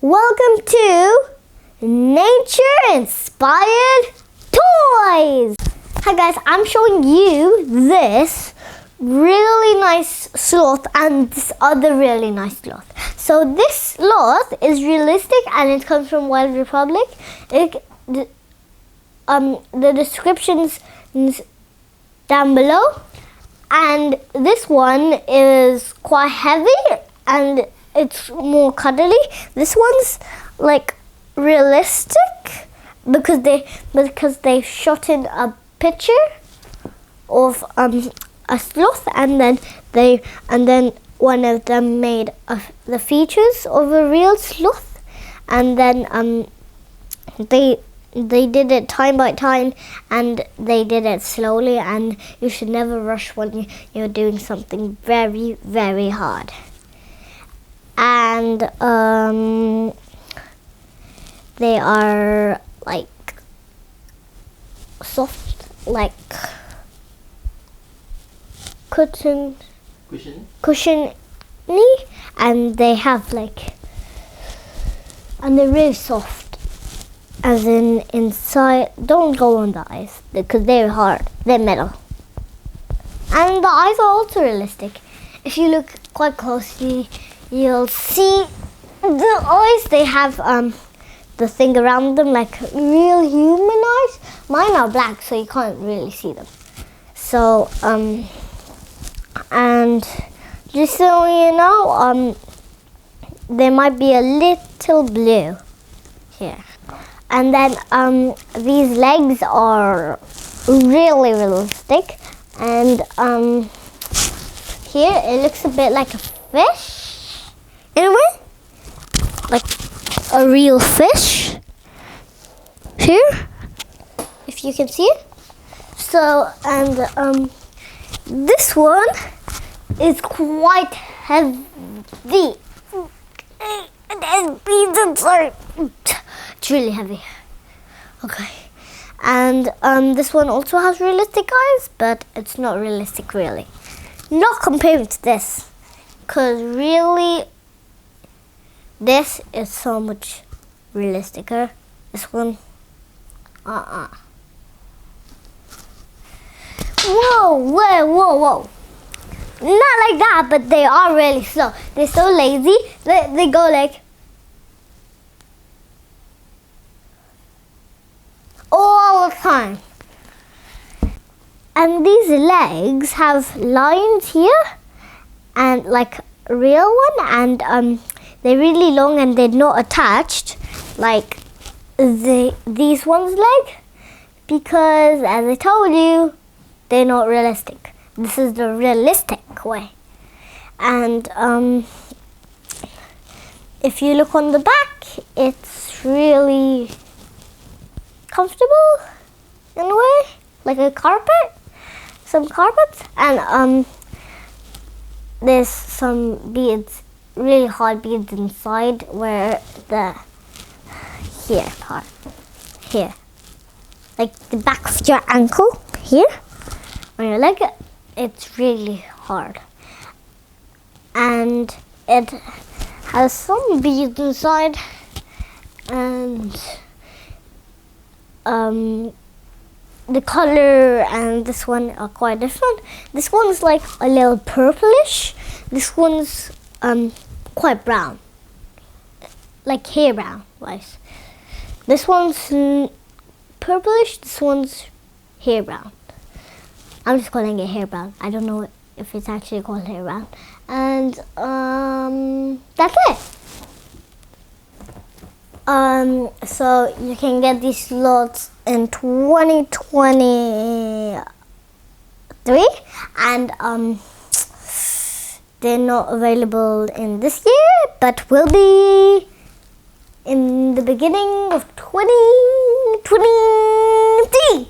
Welcome to Nature Inspired Toys! Hi guys, I'm showing you this really nice sloth and this other really nice sloth. So this sloth is realistic and it comes from Wild Republic. The descriptions down below. And this one is quite heavy and it's more cuddly. This one's like realistic because they shot in a picture of a sloth and then one of them made the features of a real sloth, and then they did it time by time and they did it slowly, and you should never rush when you're doing something very, very hard. And they are like soft, like cushiony, and they have and they're really soft. As in inside, don't go on the eyes because they're hard, they're metal. And the eyes are also realistic. If you look quite closely, you'll see the eyes, they have the thing around them like real human eyes. Mine are black, so you can't really see them. So, and just so you know, there might be a little blue here. And then these legs are really realistic, and here it looks a bit like a fish in a way, like a real fish here, if you can see it. So, and this one is quite heavy. It's really heavy. Okay. And this one also has realistic eyes, but it's not realistic really. Not comparing to this, because really this is so much realisticer. This one, Whoa, whoa. Not like that, but they are really slow. They're so lazy. They go like all the time. And these legs have lines here and like a real one, and they're really long and they're not attached like these ones' leg, because as I told you, they're not realistic. This is the realistic way. And if you look on the back, it's really comfortable in a way, like a carpet, some carpets. And there's some beads, really hard beads inside where here, like the back of your ankle here, on your leg. It's really hard, and it has some beads inside, and the color and this one are quite different. This one's like a little purplish. This one's quite brown, like hair brown wise. This one's purplish. This one's hair brown. I'm just calling it hair brown. I don't know if it's actually called hair brown. And that's it. So you can get these sloths in 2023, and they're not available in this year, but will be in the beginning of 2023.